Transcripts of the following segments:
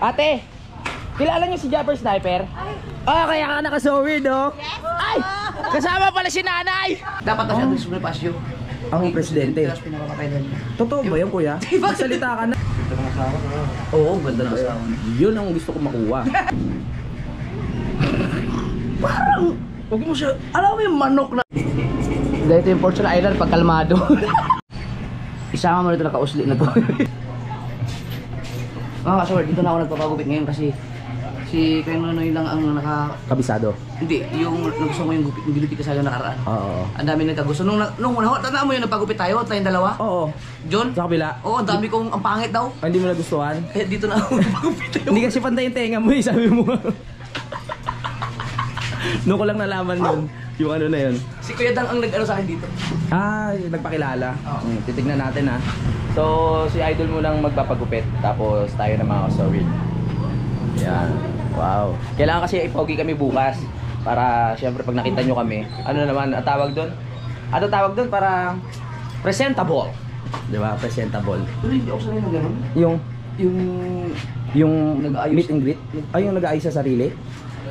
Ate, kilala niyo si Japper Sniper? Oh, kaya ka naka-so-weird, oh. Yes. Ay! Kasama pala si nanay! Dapat na siya Andres Bonifacio. Ang presidente. Tapos pinapapatay na niya. Totoo ba yun, kuya? Magsalita ka na. Ganda ng asawa. Oo, ganda ng asawa. Yun ang gusto ko makuha. Parang, huwag mo siya, alam mo yung manok na... Dahil ito yung Fortune Island pag kalmado. Isama mo nito na kausli na to. Ah, sorry, dito na ako nagpapagupit ngayon kasi si Kuya Nonoy lang ang Kabisado. Hindi, yung gusto mo yung gupit ka sa'yo nakaraan. Oo. Ang dami nagkagusto. Nung una, tandaan mo yung nagpagupit tayo, tayong dalawa? Oo. John? Sa kabila? Oo, ang dami kong, ang pangit daw. Ay, hindi mo nagustuhan? Eh, dito na ako nagpagupit tayo. Hindi kasi pantay yung tenga mo, sabi mo. Noon ko lang nalaman nun, yung ano na yun. Si Kuya Dang ang nag-ano sa akin dito. Ah, nagpakilala. Titignan natin, ha. So, si Idol mo lang magpapagupit, tapos tayo na mga kasawid. Yan. Wow. Kailangan kasi ipogi kami bukas. Para, syempre, pag nakita nyo kami, ano naman, ang tawag doon? Ano tawag doon? Para presentable. Di ba? Presentable. Pero hindi ako sanay na gano'n. Yung nag-aayos. meet and greet? Ay, yung nag-aayos sa sarili?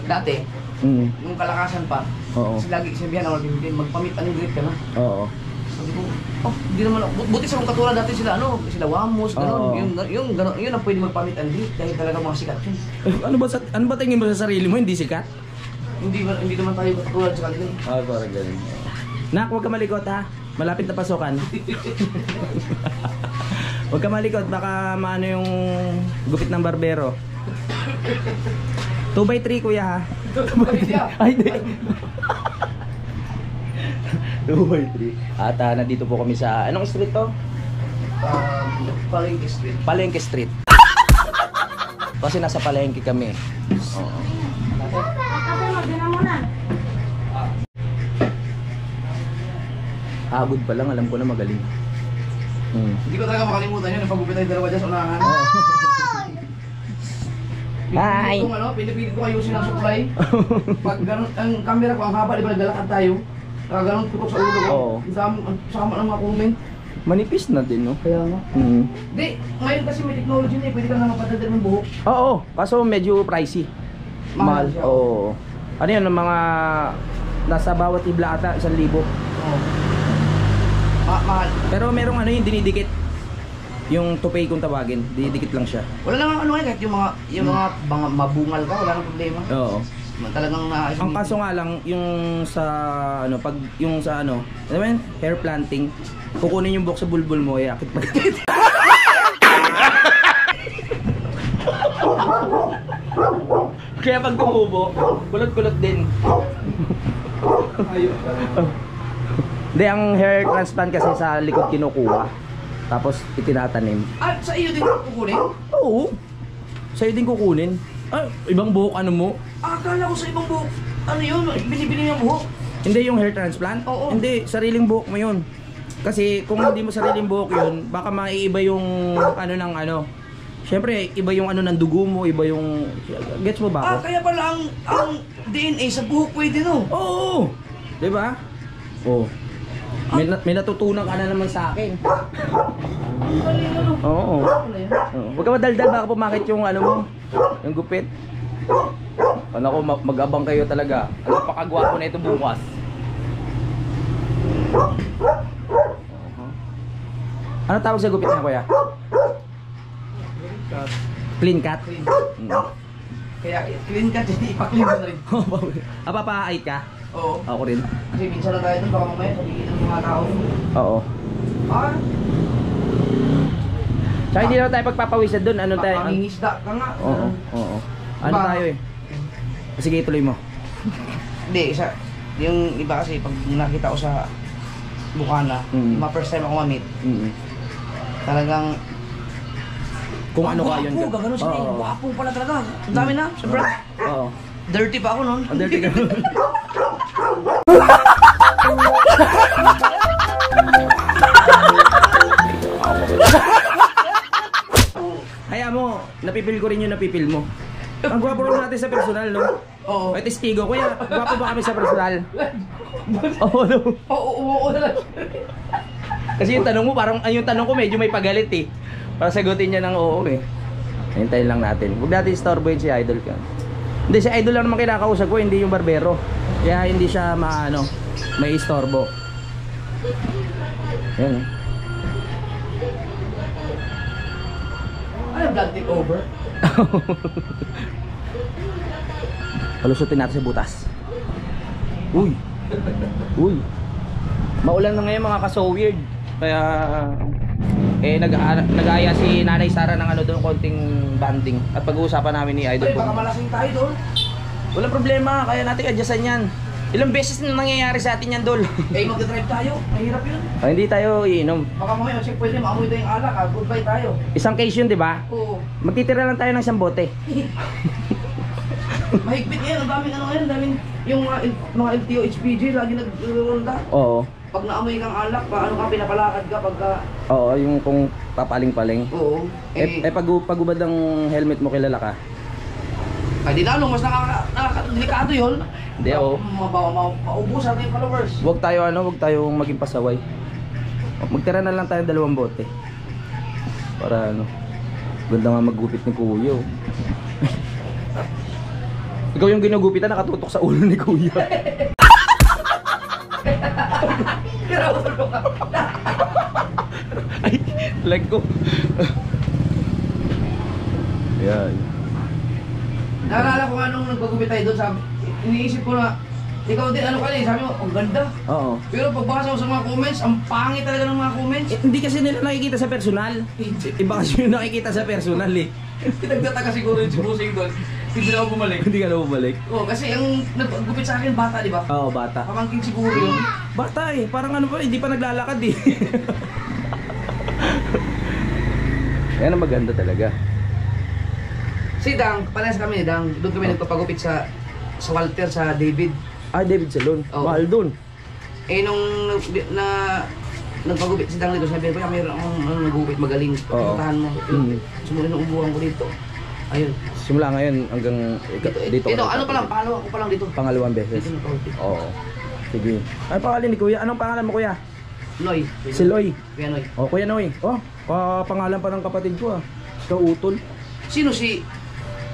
Dati, nung kalakasan pa, Oo. kasi lagi sabihan ako, magpamit and greet ka na. Oo. Sabi ko, oh, hindi naman, buti sa mga katulad dati sila, sila Wamos, gano'n. Yung ang pwede magpamit and greet dahil talaga mga sikat yun. Ano ba tingin mo sa sarili mo? Hindi sikat? Hindi naman tayo katulad sa kanila. Ah, parang ganun. Nak, huwag ka malikot, ha? Malapit na pasukan. Huwag ka malikot, baka maano yung gupit ng barbero. 2x3 kuya, ha? 2x3. Ay, di. 2x3. At nandito po kami sa, anong street to? Palengke Street. Palengke Street. Kasi nasa palengke kami. Oo. Agod pa lang, alam ko na magaling. Hindi ko talaga makalimutan yun, napagupit tayo dalawa dyan sa unahan. Hi! Pinipilit ko ayusin ang supply. Pag ganun, ang camera ko, ang haba, di ba naglalakad tayo? Ganun putok sa ulo ko. Sama ng mga comment. Manipis na din, no? Kaya nga. Hindi, ngayon kasi may technology na eh, pwede ka na mapadaldal ng buhok. Oo, kaso medyo pricey. Mahal siya. Oo. Ano yan, mga nasa bawat ibla ata, 1,000. Oo. Mahal. Pero merong ano yung dinidikit. Yung tupay kung tawagin, dinidikit lang siya. Wala nang ano kahit yung mga mabungal ka, wala nang problema. Oo. Talagang naayos. Ang kaso nga lang, yung sa ano, pag yung sa ano, alam mo yun, hair planting, kukunin yung buhok sa bulbul mo, akit pa. Kaya pag tumubo, kulot-kulot din. Hindi, ang hair transplant kasi sa likod kinukuha. Tapos itinatanim. Ah, sa iyo din kukunin? Oo. Sa'yo din kukunin. Ah, ibang buhok ano mo? Akala ko sa ibang buhok. Ano yun? Binibili yung buhok? Hindi yung hair transplant? Oo. Hindi, sariling buhok mo yun. Kasi kung hindi mo sariling buhok yun, baka maiiba yung ano ng ano. Siyempre, iba yung ano ng dugo mo, iba yung... Gets mo ba ako? Ah, kaya pala ang DNA sa buhok pwede no? Oo! Diba? Oo. May natutunan ka na naman sa akin. Oo. Huwag ka madaldal, baka pumakit yung ano mo, yung gupit. Ano ko, mag-abang kayo talaga. Napakagwapo na ito bukas. Ano tawag sa gupit niya, kuya? Clean cut? Clean. Kaya clean cut, hindi ipa-clean mo na rin. Papaait ka? Oo. Ako rin. Kasi minsan na tayo doon, baka mamaya sabihin ng mga tao. Oo. Ah, Tsaka hindi naman tayo pagpapawisan doon. Ano tayo? pangingisda ka nga. Oo. Ano tayo eh? Sige, ituloy mo. Hindi, yung iba kasi pag nakita ko sa Bukana, yung mga first time ako ma-meet, talagang Kung ano ka yun. Gwapo, gano'n siya. Gwapo pala talaga. Ang dami na, sobrang. Oo. Dirty pa ako noon. Ang dirty ka. Kaya mo, napipil ko rin yung napipil mo. Ang gwapo rin natin sa personal, no? Oo. May testigo. Kuya, gwapo ba kami sa personal? Oo, no? Oo na lang. Kasi yung tanong mo, parang yung tanong ko medyo may pagalit eh. Para sagutin niya ng oo eh. Hintayin lang natin. Huwag natin istorbohin si Idol ka. Hindi, si Idol lang naman kinakausap ko, hindi yung barbero. Kaya hindi siya maano, may istorbo. Yan. Ano, blood take over? Palusutin natin sa butas. Uy. Uy. Maulan na ngayon mga ka-so weird. Kaya nag-aaya si Nanay Sara ng ano doon, konting banding. At pag-uusapan namin ni Idol. Baka malasing tayo doon. Walang problema, kaya natin adjustan yan. Ilang beses na nangyayari sa atin yan, Dol. Eh, mag-drive tayo. Mahirap yun. Hindi tayo iinom. Baka mamaya, kasi pwede maamoy tayo yung alak ha. Goodbye tayo. Isang case yun, di ba? Oo. Magtitira lang tayo ng isang bote. Mahigpit yan. Ang daming ano ngayon. Ang daming yung mga LTO HPG lagi nag-ronda. Oo. Pag naamoy kang alak, paano ka pinapalakad ka pagka... Oo, yung kung papaling-paling. Oo. Pag ubad ng helmet mo, kilala ka? Ay, di lalo. Mas nakakadelikado yun. Hindi, oo. Maubusan na yung followers. Huwag tayong maging pasaway. Magtira na lang tayo 2 bote. Para ano, ganda nga maggupit ni Kuya. Oh. Ikaw yung ginugupitan, nakatutok sa ulo ni Kuya. Ay, lag ko. Yan. Naalala ko nga nung nagpagupit tayo doon, sabi, iniisip ko na, ikaw din, ano ka rin, sabi mo, ang ganda. Oo. Pero pagbasa ko sa mga comments, ang pangit talaga ng mga comments. Hindi kasi nila nakikita sa personal. Iba kasi yung nakikita sa personal eh. Nagtataka siguro yung si Busing doon, hindi na ako bumalik. Hindi ka na bumalik. Oo, kasi ang nagpagupit sa akin, bata, di ba? Oo, bata. Pamangkin siguro yun. Bata eh, parang ano pa, hindi pa naglalakad eh. Yan ang maganda talaga. Si Dang, parehas kami ni Dang, doon kami nagpapagupit sa Walter, sa David. Ah, David Salon. Oo. Mahal dun. Eh nung nagpagupit si Dang dito, sabi ko, mayroon akong nagupit magaling. Oo. Puntahan mo. Sumunod ng ubuhan ko dito. Ayun. Simula ngayon hanggang dito. Ito, ano pa lang, pangalawa ko pa lang dito. Pangalawang beses. Dito nagpagupit. Oo. Sige. Ano pangalan ni Kuya? Anong pangalan mo, Kuya? Noy. Si Loy. Kuya Noy. Oh, Kuya Noy. Oh, pangalan pa ng kapatid ko ah. Ikaw Utol. Sino si...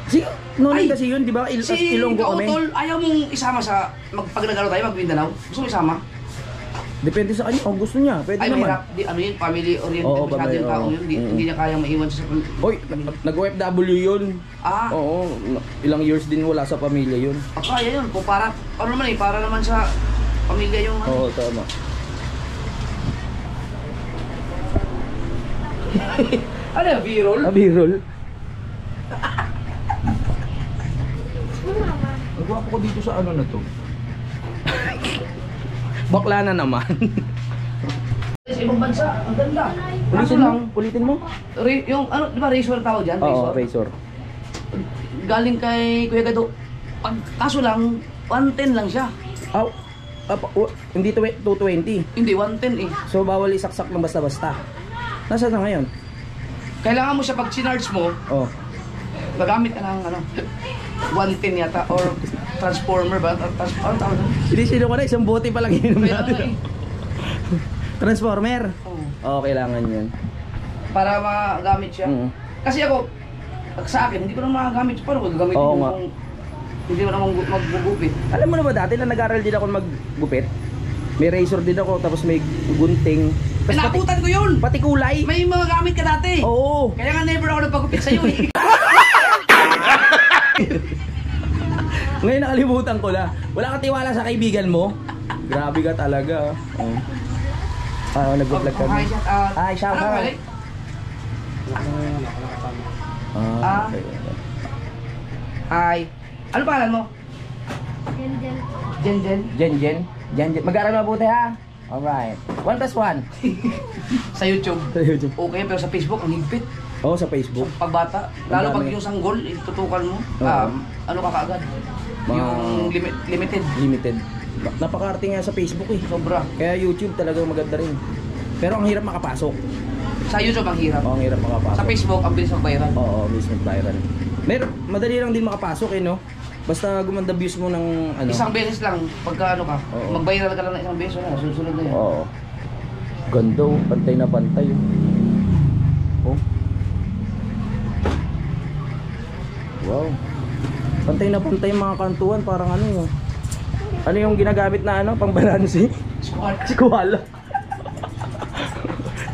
Si Nonoy Ay, kasi yun, di ba? Si Ilonggo kami. Kautol, ayaw mong isama sa... Pag nag-ano tayo, mag-Mindanao? Gusto mo isama? Depende sa kanya. Kung gusto niya, pwede Ay, naman. mahirap. Di, ano yun, family oriented. Oo, Masyado family, yung taong oo. yun. Hindi niya kayang maiwan sa... Hoy, nag-OFW yun. Ah, Oo, ilang years din wala sa pamilya yun. kaya yun. Kung para... Ano naman eh, para naman sa pamilya yung... Oo, tama. Ano yung B-roll? Abirol. Nagwapo ko dito sa ano na to. Bakla na naman. Sa ibang bansa, ang ganda. Kaso lang, Ulitin mo? yung ano, di ba razor tawag dyan? Oo, Razor. razor. Galing kay Kuya Gado. Kaso lang, 110 lang siya. Oh, hindi 220. Hindi, 110 eh. So bawal isaksak ng basta-basta. Nasaan na ngayon? Kailangan mo siya pag sinarge mo, Oh. gagamit ka ng ano, 110 yata or transformer ba? Ano tawag doon? Hindi sino ko na, isang bote pa lang inom Kaya nga natin. Transformer. Oo. Oo, kailangan yun. Para magamit siya. Kasi ako, sa akin, hindi ko na magagamit. Paano ko gagamitin Oo yung nga. kung hindi mo naman maggugupit? Alam mo na ba dati na nag-aral din ako maggupit? May razor din ako, tapos may gunting. Tapos Nakutan ko yun! pati kulay. May mga gamit ka dati! Oo. Kaya nga never ako nagpagupit sa'yo eh. Ngayon nakalimutan ko na. Wala kang tiwala sa kaibigan mo. Grabe ka talaga. Oh. Nag-vlog kami. Hi, shout out. Hi, shout Ano out. balik? Ah, okay. Hi. Ano pangalan mo? Jen Jen. Jen. Mag-aaral mabuti ha. Alright. 1 plus 1. Sa YouTube. Okay, pero sa Facebook, ang higpit. Oo, sa Facebook. Pagbata. Lalo pag yung sanggol, itutukan mo. Ano ka kaagad? Yung limited. Limited. Napaka-arte nga sa Facebook eh. Sobra. Kaya YouTube talagang maganda rin. Pero ang hirap makapasok. Sa YouTube ang hirap. Oo, ang hirap makapasok. Sa Facebook, ang bilis mag-viral. Oo, bilis mag-viral. Madali lang din makapasok eh, no? Basta gumanda views mo ng ano. Isang beses lang, pagka ano ka, Oo. mag-viral ka lang ng isang beses, na, susunod na yan. Oo. Ganda oh, pantay na pantay. Oh. Wow. Pantay na pantay yung mga kantuan, parang ano yun. Ano yung ginagamit na ano, pang balansi? Squala.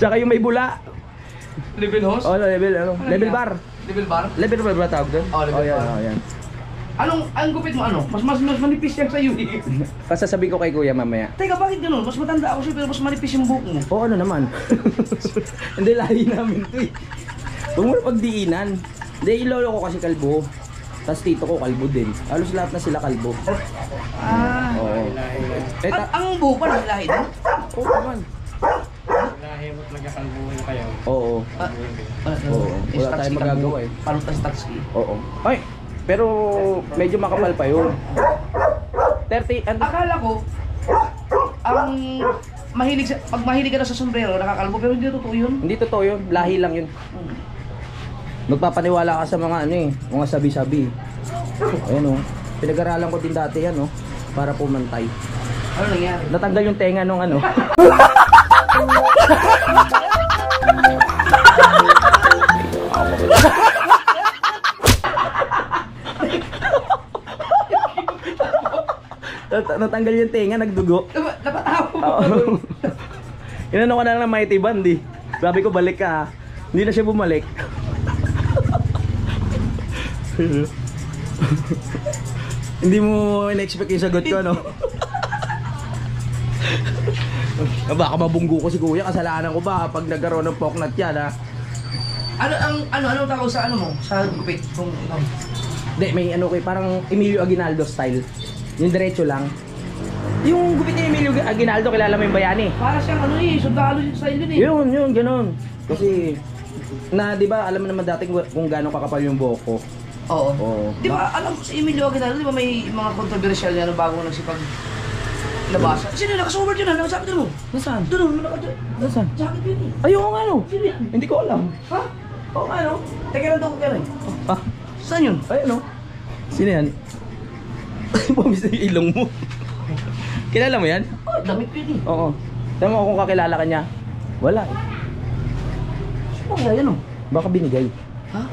Tsaka yung may bula. Level host? Oh, level ano? Level bar. Level bar? Level bar ba tawag doon? Oh, level yan, bar. oh, yan. Ang gupit mo ano? Mas manipis yan sa'yo eh. Pasasabihin ko kay kuya mamaya. Teka, bakit ganun? Mas matanda ako sa'yo pero mas manipis yung buhok mo. Oo, ano naman? Hindi, lahi namin to eh. Huwag mo na pagdiinan. Hindi, ilolo ko kasi kalbo. Tapos tito ko kalbo din. Halos lahat na sila kalbo. Oo. Ang buhok pa ng lahi mo? Oo naman. Nahimot nagkakalbuhin kayo. Oo. Oo. Wala tayong magagawa eh. Palutas taxi. Oo. Ay! Pero medyo makapal pa yun. 30 and Akala ko, pag mahilig ka na sa sombrero, nakakalbo, pero hindi totoo yun. hindi totoo yun. Lahi lang yun. Magpapaniwala ka sa mga ano eh, mga sabi-sabi. Ayun oh. Pinag-aralan ko din dati yan oh, para pumantay. Ano nangyari? Natanggal yung tenga nung ano. Natanggal yung tenga, nagdugo. Napatawa mo. Oo. Inano ko na lang ng Mighty Band eh. Sabi ko balik ka ha. Hindi na siya bumalik. Hindi mo in-expect yung sagot ko no? Baka mabunggo ko si kuya, kasalanan ko ba pag nagkaroon ng poknat yan ha? Ano tawag sa ano mo? Sa gupit? Kung Hindi, may ano ko parang Emilio Aguinaldo style. Yung diretso lang. Yung gupit ni Emilio Aguinaldo, kilala mo yung bayani? para siyang ano eh, sundalo yung style yun eh. Yun, ganun. Kasi, di ba, alam mo naman dati kung gaano kakapal yung buhok ko. Oo. Oo. Di ba, alam ko sa Emilio Aguinaldo, di ba may mga controversial yan bago nagsipag labasa? Sino nakasover dyan ha? Nakasabi ka mo? Nasaan? Doon, Nasaan? jacket yun eh. Ayoko nga no. Sino yan? Hindi ko alam. Ha? Oo nga no? Teka lang daw ko kaya Ah, Saan yun? ayun no. Sino yan? Pumis na yung ilong mo. Kilala mo yan? Oh, damit ko yun eh. Oo. Tama mo kung kakilala ka niya. Wala eh. Sino kaya yan oh? Baka binigay. Ha?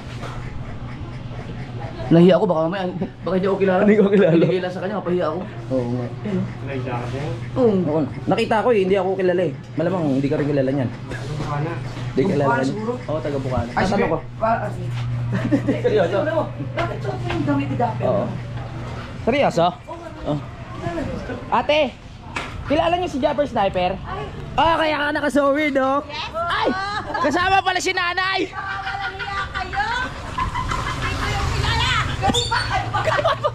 Nahiya ako, baka mamaya, baka hindi ako kilala. Hindi ko kilala. Binigay lang sa kanya, mapahiya ako. Oo nga. Ayun Nagjacket yan. oh. Oo. Nakita ko eh, hindi ako kilala eh. Malamang hindi ka rin kilala niyan. Bukana. Hindi kilala Bukana niya. siguro? Oo, taga Bukana. Ay, Tatanong ko. Seryoso? Bakit suot mo yung damit ni Daphne? Oo. Seryoso? Oh. Ate, kilala niyo si Japper Sniper? Ah, kaya ka naka-so-weird oh. Ay! Kasama pala si nanay!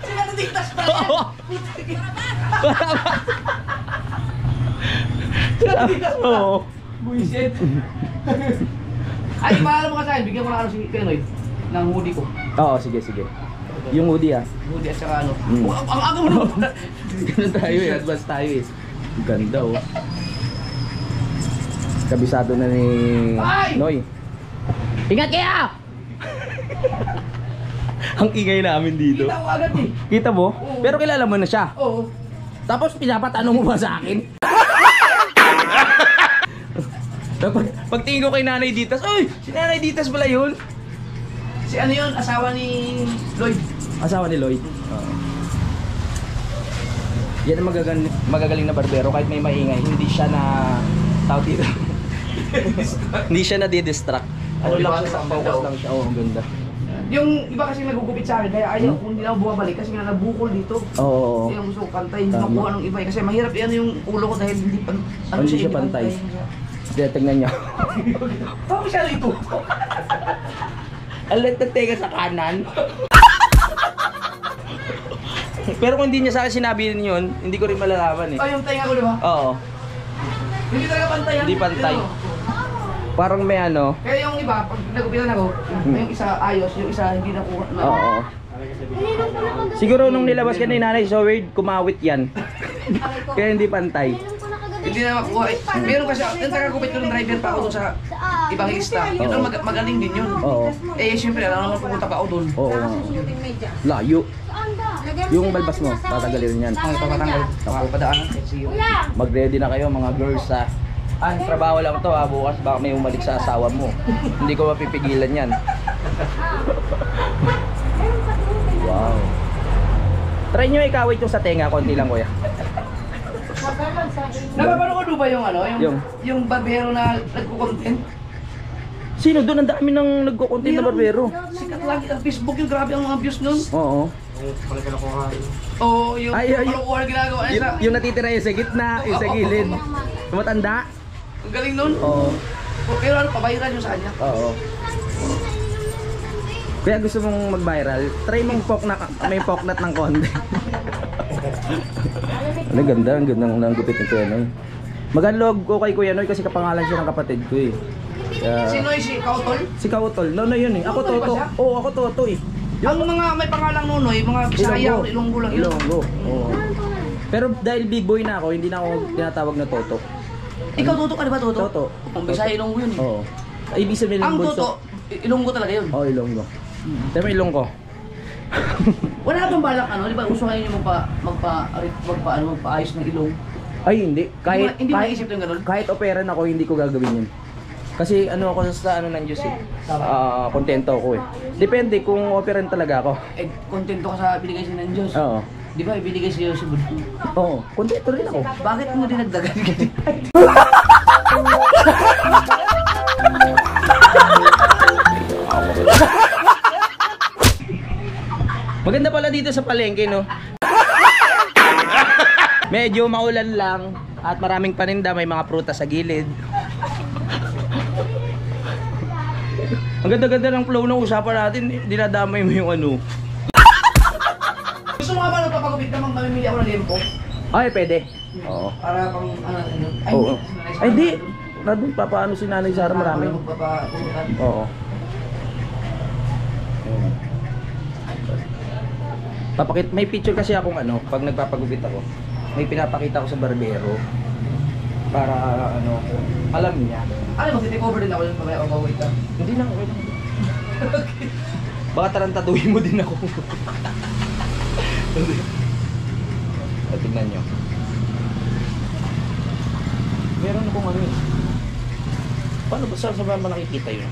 Sila naditas na Oo. Oo. Buisit. Ay, paalala mo ka sa akin, bigyan mo na ano si Penoy ng hoodie ko. Oo, sige. Yung hoodie ah. Hoodie at saka ano. Mm. Oh, ang aga mo naman. Ganun tayo eh, advance tayo eh. Ganda oh. Kabisado na ni Ay! Noy. Ingat kaya! Ang ingay namin dito. Kita ko agad eh. Kita mo? Pero kilala mo na siya. Oo. Tapos pinapatanong mo ba sa akin? Pagtingin ko kay Nanay Ditas, uy! Si Nanay Ditas pala yun! Si ano yun, asawa ni Lloyd. Asawa ni Lloyd. Yan ang magagaling na barbero kahit may maingay, hindi siya na tawag dito. Hindi siya na di-distract. Ano lang siya, sa focus lang siya. Oh, ang ganda. Yung iba kasi nagugupit sa akin, kaya ayaw kung hindi na ako bumabalik kasi nga nabukol dito. Oo. Kaya gusto ko pantay, hindi Tama. makuha ng iba eh. Kasi mahirap yan yung ulo ko dahil hindi Hindi siya pantay. Kaya tignan niya. Bakit siya rito? Alat na teka sa kanan. Pero kung hindi niya sa akin sinabi rin yun, hindi ko rin malalaman eh. Oh, yung tenga ko, di ba? Oo. Hindi talaga pantay yan. Hindi pantay. Pero, Parang may ano. kaya yung iba, pag nagupitan ako, yung isa ayos, yung isa hindi nakuha. Oo. Siguro nung nilabas ka ni Nanay, so weird, kumawit yan. Kaya hindi pantay. Hindi na makuha. Meron kasi, yung taga-gupit ko ng driver pa ako doon sa ibang lista. Yun ang magaling din yun. Oo. Eh, siyempre, alam naman pupunta pa ako doon. Oo. Layo. Yung balbas mo, tatagalin yan. Ay, papatanggal. Papadaanan. Mag-ready na kayo mga girls ha. Trabaho lang to ha, bukas baka may umalik sa asawa mo. Hindi ko mapipigilan yan. Try nyo ikawit yung sa tenga, konti lang kuya. Napapanood mo ba yung ano? Yung? Yung barbero na nagko-content? Sino doon? Ang dami nang nagko-content na barbero. Sikat lagi ang Facebook yung grabe ang mga views nun. Oo. Yung pala Oo, yung Ay, kalokohan na ginagawa niya sa... Yung natitira yung sa gitna, yung sa gilid. Yung matanda. Ang galing nun. Oo. Pero ano, pabayaran yung sa kanya. Oo. Kaya gusto mong mag-viral, try mong may poknat ng konti. Ano ganda, ang ganda ng gupit ni Kuya Noy. Maganlog ko kay Kuya Noy kasi kapangalan siya ng kapatid ko eh. Kaya, Sino yung si Kautol? si Kautol, Nonoy yun eh. Ako Nonoy ba Toto. siya? Oo, ako Toto eh. Ang mga may pangalang Nonoy, mga Bisaya o Ilonggo lang yun. Ilonggo. Oo. Pero dahil big boy na ako, hindi na ako tinatawag na Toto. Ikaw Toto ka, di ba Toto? Toto. Ang Bisaya Ilonggo yun eh. Oo. Ay, ibig sabihin ng Ang bunso. Toto, Ilonggo talaga yun. Oo, Ilonggo. Pero Ilonggo. Wala bang balak ano, di ba uso ngayon yung magpaayos ng ilong? Ay, hindi. Kahit, Hindi mo naisip yung ganun? kahit operan ako, hindi ko gagawin yun. Kasi ano ako sa ano ng Diyos eh. Kontento ako eh. Depende kung operan talaga ako. Eh, kontento ka sa binigay siya ng Diyos. Oo. Di ba, ibinigay siya si Budto? Oo, kontento rin ako. Bakit mo dinagdagan? Maganda pala dito sa palengke, no? Medyo maulan lang at maraming paninda, may mga prutas sa gilid. Ang ganda-ganda ng flow ng usapan natin, dinadamay mo yung ano. Gusto mo nga ba nagpapagupit naman mamimili ako ng limpo? Ay, pwede. Oo. Para pang ano? Ay, Oo. hindi. Ay, di. Nandun, papaano si Nanay Sara marami. Magpapaputan. Oo. May picture kasi akong ano, pag nagpapagupit ako, may pinapakita ko sa barbero para ano, alam niya. Ano, mag-take over din ako yung pamaya o bawait ka? Hindi na, okay lang. Baka tarantaduhin mo din ako. O, tignan nyo. Meron akong ano eh. Paano ba saan ba nakikita yun?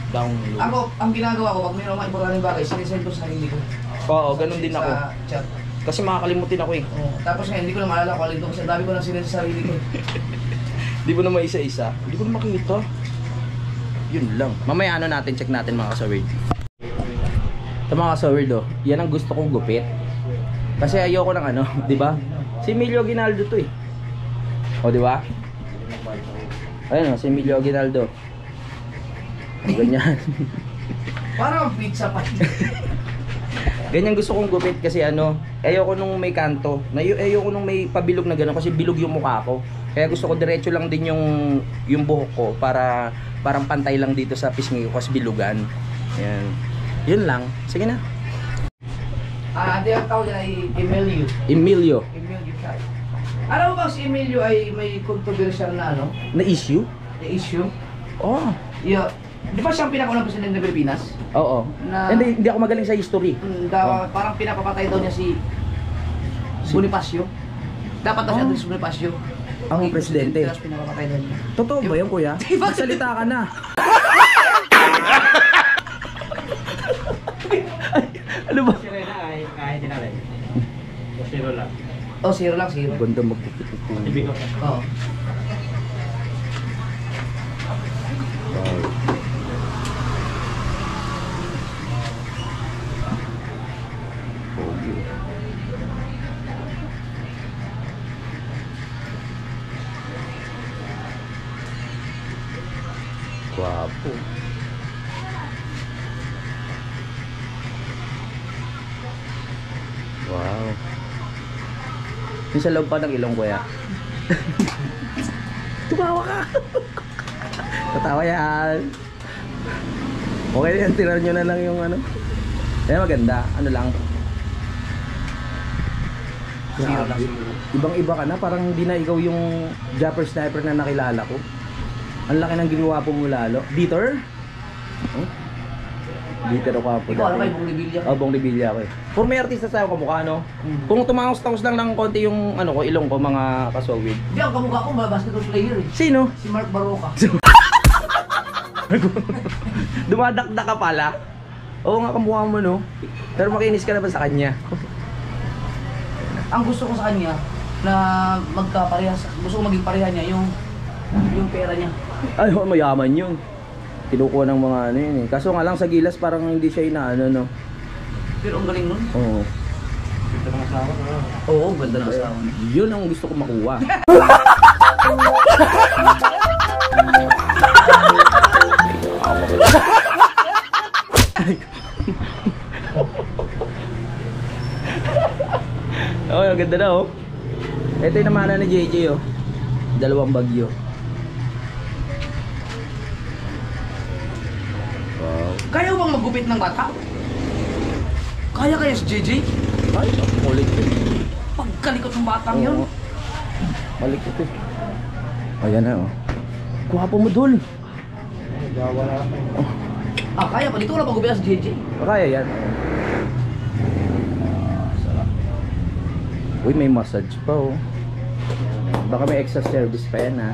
Download. Ako, ang ginagawa ko, pag mayroong mga importanteng bagay, sinisend ko sa sarili ko. Oo, ganun din ako. Sa chat. Kasi makakalimutin ako eh. Oo. Tapos ngayon, hindi ko na maalala kung alin to kasi ang dami ko nang sinend sa sarili ko. Di mo na maisa-isa. Hindi ko na makita. Yun lang. Mamaya ano natin, check natin mga kasawid. Ito mga kasawid oh. Yan ang gusto kong gupit. Kasi ayoko ng ano, di ba? Si Emilio Aguinaldo to eh. O di ba? Ayun oh, si Emilio Aguinaldo. O, ganyan. Parang pizza pa. Ganyan gusto kong gupit kasi ano, ayoko nung may kanto. Ayoko nung may pabilog na gano'n kasi bilog yung mukha ko. Kaya gusto ko diretso lang din yung buhok ko para parang pantay lang dito sa pisngi ko kasi bilugan. Ayan. Yun lang. Sige na. Hindi ang tawag niya ay Emilio. Emilio. Emilio siya. Alam mo ba si Emilio ay may controversial na ano? Na issue? Na issue? Oh. Yeah. Di ba siyang pinakaunang presidente ng Pilipinas? Oo. Na- Hindi ako magaling sa history. Parang pinapapatay daw niya si Bonifacio. Dapat daw siya si Bonifacio. Ang presidente. Tapos pinapapatay daw niya. Totoo ba yun, kuya? Magsalita ka na. Ay, ano ba? Sila na ay kahit din natin. Zero lang. Oh, zero lang, zero. Ganda magpipit. Ibig ko. Oo. Guwapo. Wow. Yung sa loob pa ng ilong, kuya. Tumawa ka. Tatawa yan. Okay yan, tirar nyo na lang yung ano. Kaya maganda, ano lang. Zero lang. Ibang iba ka na, parang hindi na ikaw yung Japper Sniper na nakilala ko. Ang laki ng ginawa po mo lalo. Dieter? Oh? Dieter ako po. Ikaw, ano ba yung Bong Revilla? Oh, Bong Revilla ako eh. Kung may artista sa'yo kamukha, no? Kung tumangos-tangos lang ng konti yung ano ko, ilong ko, mga kasowid. Hindi, ang kamukha ko, basketball player eh. Sino? Si Mark Baroka. Dumadakdak ka pala. Oo nga, kamukha mo, no? Pero makinis ka naman sa kanya. Ang gusto ko sa kanya na magkaparehas, gusto ko maging pareha niya yung pera niya. Ay, oh, mayaman yun. Kinukuha ng mga ano yun eh. Kaso nga lang sa Gilas parang hindi siya inaano, no? Pero ang galing nun. Oo. Ito ng asawa. Oo, ganda ng asawa. Yun ang gusto ko makuha. Oh, ang ganda na oh. Ito yung namana ni JJ oh. Dalawang bagyo. Wow. Kaya bang magupit ng bata? Kaya si JJ? Ay, kulit yun. Pagkalikot ng batang yun. Oo. Malikot eh. Ayan na oh. Kuha po mo dul. Gawa na. Kaya pa. Dito ko lang magupit si JJ. Kaya yan. Sarap. Uy, may massage pa oh. Baka may extra service pa yan ha.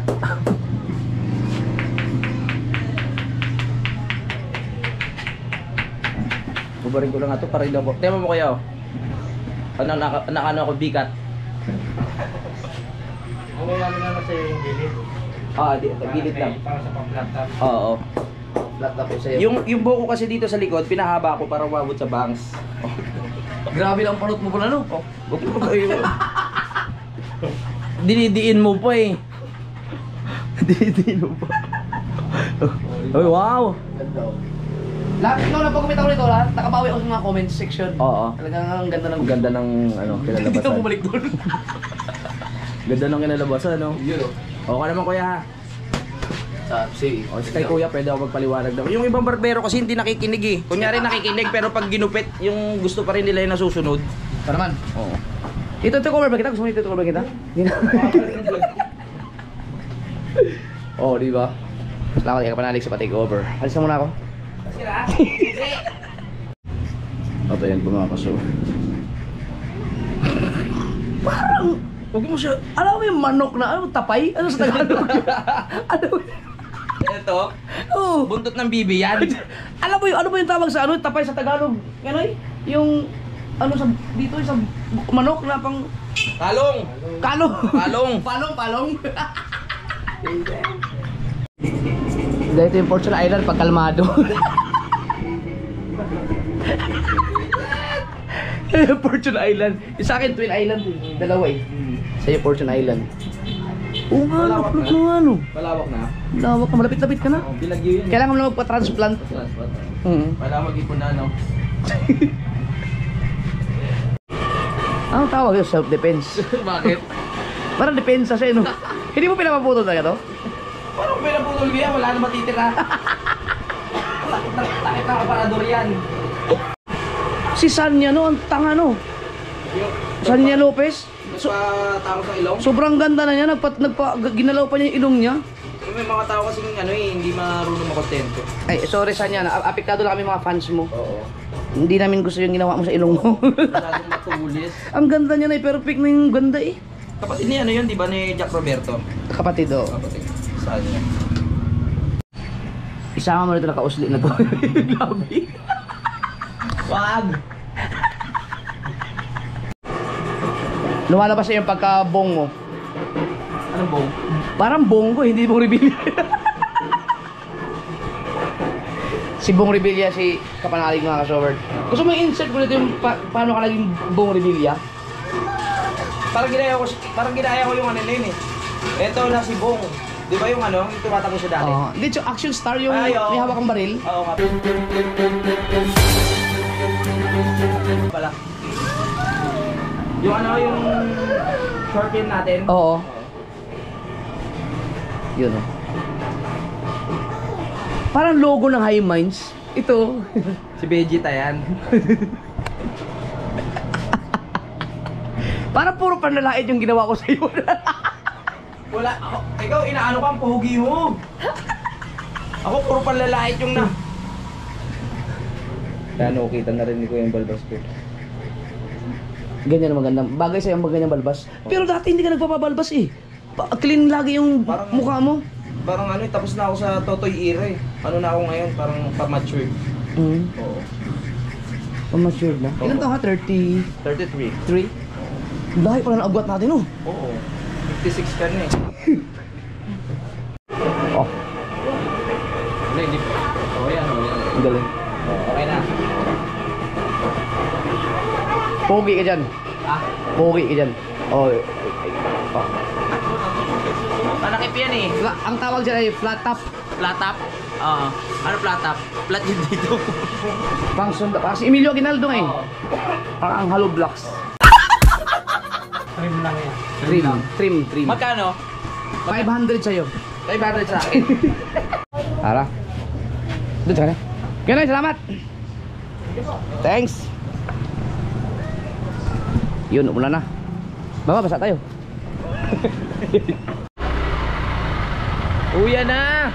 Bubarin ko lang nga ito para hindi ako. Tema mo kayo. Ano ako bikat. Ang wala mo naman sa'yo yung gilid. Gilid lang. Para sa pang-flat top. Oo. Flat top po sa'yo. Yung buko kasi dito sa likod, pinahaba ko para umabot sa bangs. Grabe lang panot mo pala no? Huwag mo kayo. Dinidiin mo pa eh. Dinidiin mo pa. Oh, wow. Lahat ikaw na pag-comment ako nito lahat, nakabawi ako sa mga comment section. Oo. Talagang ang ganda ng Ang ganda ng ano, Hindi ka kinalabasan. bumalik doon. Ganda ng kinalabasan, no? Yun o. Okay naman kuya ha. Si O, kay kuya pwede ako magpaliwanag daw. Yung ibang barbero kasi hindi nakikinig eh. Kunyari nakikinig pero pag ginupit, yung gusto pa rin nila yung nasusunod. Pa naman. Oo. Ito cover ba kita? Gusto mo ito cover ba kita? Oo, di ba? Salamat ka panalig sa pa-takeover. Alis na muna ako. Ito yan po mga kaso. Parang, huwag mo siya, alam mo yung manok na, ano, tapay? Ano sa Tagalog? Ano? Ito, Oo. buntot ng bibi yan. Alam mo yung, ano ba yung tawag sa ano, tapay sa Tagalog? Ganoy? Yung, ano sa, dito yung sa manok na pang, Talong! kalong. Talong! Palong. Dito yung Fortune Island pag kalmado. Fortune Island. Yung sa akin Twin Island. Dalawa eh. Sa'yo Fortune Island. Oo nga, Malawak naplug na. mo nga no. Malawak na. Lawak ka, malapit-lapit ka na. Oh, bilagyo yun. Kailangan mo na magpa-transplant. Wala mag-ipon na, no? Anong tawag yun? Self-defense. Bakit? Parang depensa siya, no? Hindi mo pinapaputol talaga to? Parang pinaputol ko yan, wala na matitira. Takit na kaparador yan. Si Sanya, no? Ang tanga, no? Sanya Lopez. Nagpatako sa ilong. Sobrang ganda na niya. Ginalaw pa niya yung ilong niya. May mga tao kasing ano eh, hindi marunong makontento. Ay, sorry Sanya. Apektado lang kami mga fans mo. Oo. Hindi namin gusto yung ginawa mo sa ilong mo. Masyadong matulis. Ang ganda niya na, perfect na yung ganda eh. Kapatid niya ano yun, di ba ni Jack Roberto? Kapatid, oh. Kapatid. Saan niya? Isama mo nito nakausli na to. Gabi. Wag! Lumalabas na yung pagka-bong mo. Anong bong? Parang bongo, hindi Bong Revilla. Si Bong Revilla, si kapanalig mga kasover. Gusto mo i-insert ko nito yung paano ka naging Bong Revilla? Parang ginaya ko yung ano na yun eh. Ito na si Bong. Di ba yung ano, yung tumatakbo siya dati? Oo. Hindi, yung action star yung Ay, oo. may hawak ang baril. Oo nga. Pala. Yung ano, yung short film natin. Oo. Yun oh. Parang logo ng High Minds. Ito. Si Vegeta yan. Parang puro panlalait yung ginawa ko sa iyo. Wala, ako, ikaw inaano ka ang pogi mo. Ako puro panlalait yung na. Kano, kita na rin ni Kuya yung balbas ko. Ganyan ang magandang. Bagay sa'yo ang magandang balbas. Pero dati hindi ka nagpapabalbas eh. Clean lagi yung Parang- mukha mo. Parang ano, tapos na ako sa Totoy era eh. Ano na ako ngayon, parang pa-mature. Oo. Matured na. Ilan Oo. taon ka? 33? 33. Lahi pala ng agwat natin, oh. Oo. 56 ka na eh. Oh, Wala, hindi. Oh, yan. ang galing. Okay na. Pogi ka dyan. Ah? Pogi ka dyan. Oh, Manakip yan eh. ang tawag dyan ay flat top. Flat top? Oo. Ano flat top? Flat yun dito. Function, parang si Emilio Aguinaldo nga eh. Oo. Parang ang hollow blocks. Trim lang yan. Trim. Magkano? 500 sa'yo. 500 sa akin. Tara. Doon ka na. Kaya salamat. Thanks. Yun, umulan na. Baba, basa tayo. Uya na!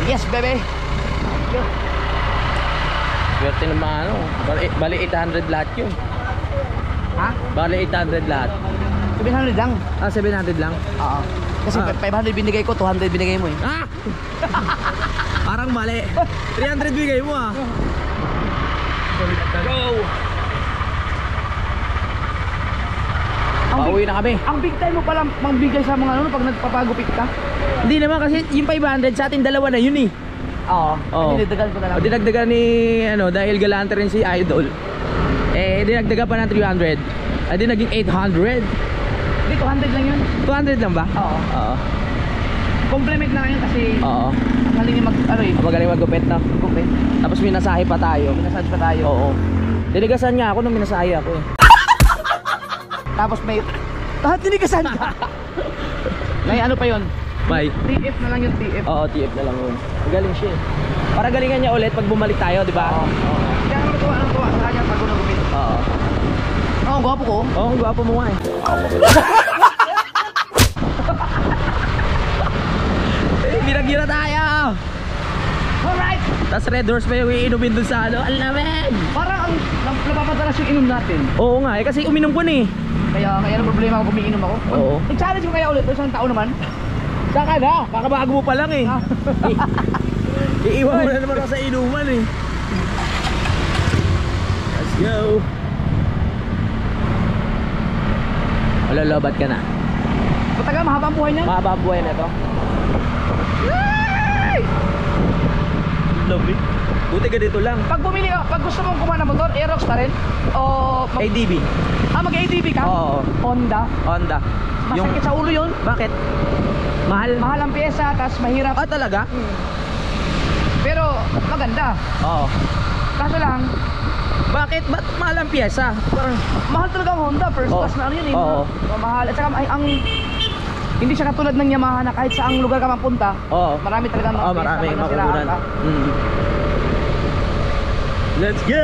Yes, baby. Swerte naman ano. Bali 800 lahat yun. Ha? Bali 800 lahat. 700 lang. Ah, 700 lang? Oo. Kasi Ah. 500 binigay ko, 200 binigay mo eh. Ah! Parang mali. 300 bigay mo ah. Go! Pauwi na kami. Ang big time mo pala mangbigay sa mga ano pag nagpapagupit ka. Hindi naman kasi yung 500 sa atin dalawa na yun eh. Oo. Oo. Dinagdagan ko na lang. O dinagdagan ni ano dahil galante rin si Idol. Eh dinagdagan pa ng 300. Ay di naging 800. Hindi, 200 lang yun. 200 lang ba? Oo. Oo. Compliment lang yun kasi Oo. magaling yung ano eh. Magaling magupit na. Gupit. Tapos minasahe pa tayo. Pinasad pa tayo. Oo. Dinigasan niya ako nung minasahe ako eh. Tapos may... tinigasan ka! May ano pa yun? Bye. TF na lang yung TF. Oo, TF na lang yun. Magaling siya eh. Para galingan niya ulit pag bumalik tayo, di ba? Oo. Kaya ako natuwa ng tuwa sa kanya pag gupit. Oo. Oo, ang gwapo ko. Oo, ang gwapo mo nga eh. Eh, binagira tayo! Alright! Tapos Red Horse pa yung iinumin dun sa ano. Ang lamig! Parang ang napapadalas yung inom natin. Oo nga eh, kasi uminom ko na eh. Kaya ang problema ko kumiinom ako. Oo. I-challenge mo kaya ulit isang taon naman. Saka na, kakabago mo pa lang eh. Ah. Iiwan mo na naman ako sa inuman eh. Let's go! Malalabat ka na. Matagal, mahaba ang buhay niya. Mahaba ang buhay na ito. Lovely. Buti ka dito lang. Pag bumili ka, pag gusto mong kumuha ng motor, Aerox pa rin? O... ADB. mag-ADB ka? Oo. Honda? Honda. Masakit sa ulo yun? Bakit? Mahal? Mahal ang pyesa, tapos mahirap. Ah, talaga? Pero maganda. Oo. Kaso lang, Bakit? Ba't mahal ang pyesa? Parang... mahal talaga ang Honda. First Oo. class na ano yun eh. Oo. Mahal. At saka ang... hindi siya katulad ng Yamaha na kahit saang lugar ka mapunta, Oo. marami talaga mga Oo, pyesa marami. pag nasiraan Makukunan. ka. Let's go!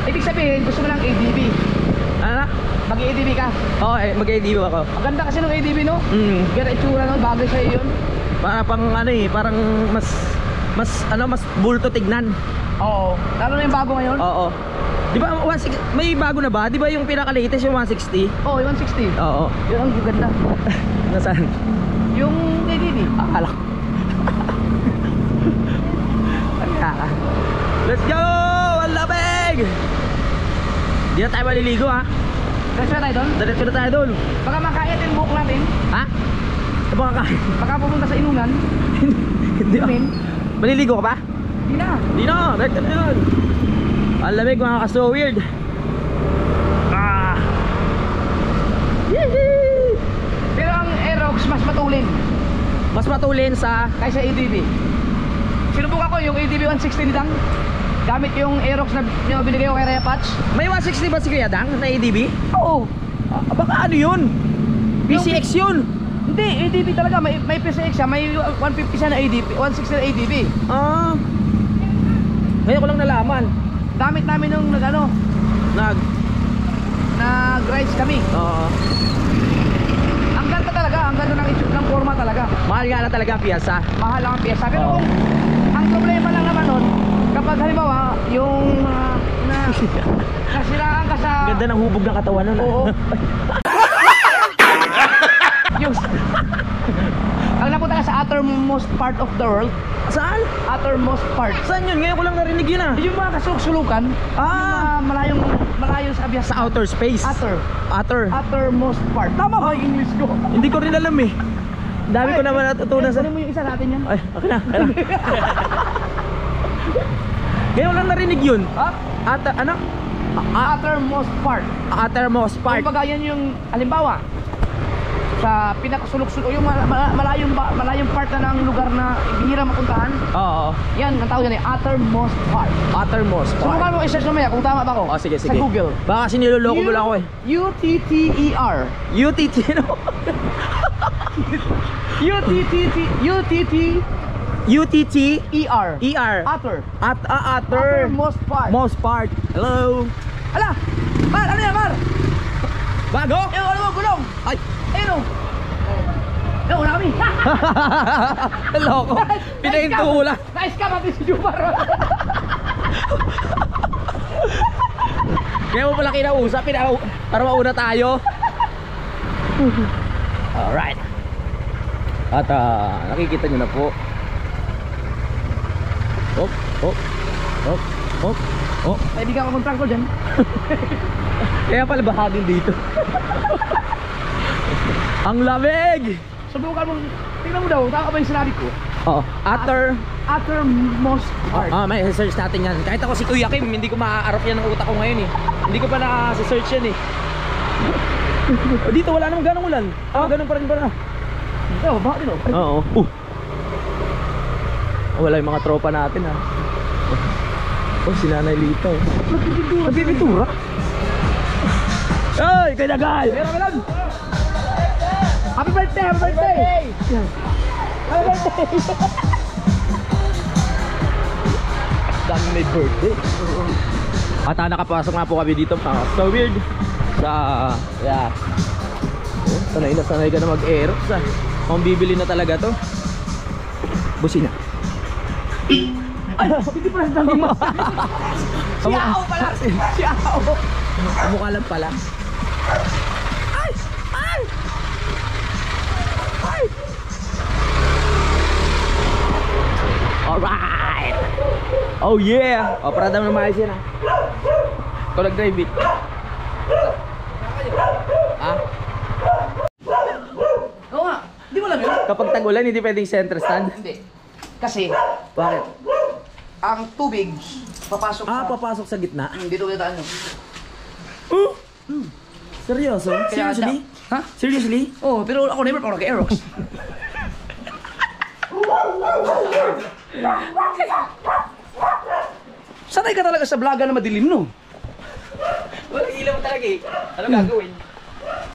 Ibig sabihin, gusto mo ng ADB. Ano na? Mag-ADB ka. Oo, mag-ADB ako. Ang ganda kasi ng ADB, no? Ganda itsura nun, bagay sa'yo yun. Para pang ano eh, parang mas bulto tignan. Oo. Lalo na yung bago ngayon. Oo. Di ba may bago na ba? Di ba yung pinaka-latest yung 160? Oo, yung 160. Oo. Yun ang ganda. Nasaan? Yung ADB. Akala ko. Let's go! Ang lamig! Di na tayo maliligo ha. Diretso na tayo doon. Diretso na tayo doon. Baka makait yung buhok natin. Ha? Ito ba kakain? Baka pupunta sa inungan. Hindi ah. Inumin. Maliligo ka ba? Hindi na. Di na! Diretso na yun! Ang lamig mga ka-so weird. Ah! Yee! Pero ang Aerox mas matulin Mas matulin sa... kaysa ADB. Sinubukan ko yung ADB 160 ni Dang. Gamit yung Aerox na binigay ko kay Rhea Patch. May 160 ba si Kuya Dang na ADB? Oo. Baka ano yun? PCX yun! Hindi, ADB talaga. May PCX siya. May 150 siya na ADB. 160 na ADB. Ah. Ngayon ko lang nalaman. Gamit namin nung nag-rides kami. Oo. Ang ganda talaga. Ang ganda ng forma talaga. Mahal nga na talaga ang piyasa. Mahal lang ang pyesa. Pero Oo. kung ang problema lang naman nun, kapag halimbawa, yung nasiraan ka sa... Ganda ng hubog ng katawan nun. Oo. Yung... Pag napunta ka sa uttermost part of the world. Saan? Uttermost part. Saan yun? Ngayon ko lang narinig yun ah. Yung mga kasulok-sulukan, malayo sa abiyas. Sa outer space. Uttermost part. Tama ba yung English ko? Hindi ko rin alam eh. Dami ko naman natutunan sa... Ano mo yung isa natin yan? Ay, okay na. Ngayon lang narinig yun. Ha? Ano? Uttermost part. Uttermost part. Kumbaga yan yung, halimbawa, sa pinakasulok-sulok, yung malayong part na ng lugar na bihira mapuntahan, Oo. yan, ang tawag yan ay uttermost part. Uttermost Subukan part. mo i-search mamaya kung tama ba ako. Oh, sige, Sa sige. Google. Baka kasi niloloko mo lang ako eh. U-T-T-E-R. UTT, no? U-T-T-E-R. UTT-ER. Utter. Utter. Uttermost part. Most part. Hello. Ala! Mar, ano yan, Mar? Bago? Ano mo, gulong? Ay. Ayun o. Ayun, wala kami. Loko. Pinahinto lang. Na-scam natin si Jumar. Kaya mo pala kinausap. Para mauna tayo. Alright. At nakikita nyo na po. Hop, hop, hop, hop, hop. Kaibigan ko kontraktor dyan. Kaya pala bahagin dito. Ang lamig! Subukan mo, tingnan mo daw, tama ba yung sinabi ko? Oo. Uttermost part. May search natin yan. Kahit ako si Kuya Kim, hindi ko maaarap yan ng utak ko ngayon eh. Hindi ko pa naka-search yan eh. Dito wala namang ganong ulan. Ganun pa rin pala. Oo, baka din o. Oo. Wala yung mga tropa natin ha. Si Nanay Lita eh. Nagpipintura. Ay, kinagal! Meron! Happy birthday! Happy birthday! Happy birthday! Dami may birthday. At nakapasok nga po kami dito mga so weird. Yeah. Sanay ka na mag-aerox ah. Kung bibili na talaga to. Busina. Ay, hindi pala sa dami mo. Siyaw pala! Siyaw! Mukha lang pala. Ay! Ay! Ay! Alright! Oh yeah! O, para daw na maayos yan ah. Ikaw nag-drive it. Ah? Oo nga, di mo alam yun? Kapag tag-ulan, hindi pwedeng center stand? Hindi. Kasi, Bakit? ang tubig, papasok sa... Papasok sa gitna? Dito kita ano. Seryoso? Seriously? Ha? Seriously? Oo, pero ako never ako nag-aerox. Sanay ka talaga sa vlogger na madilim, no? Wala ilaw talaga eh. Ano gagawin?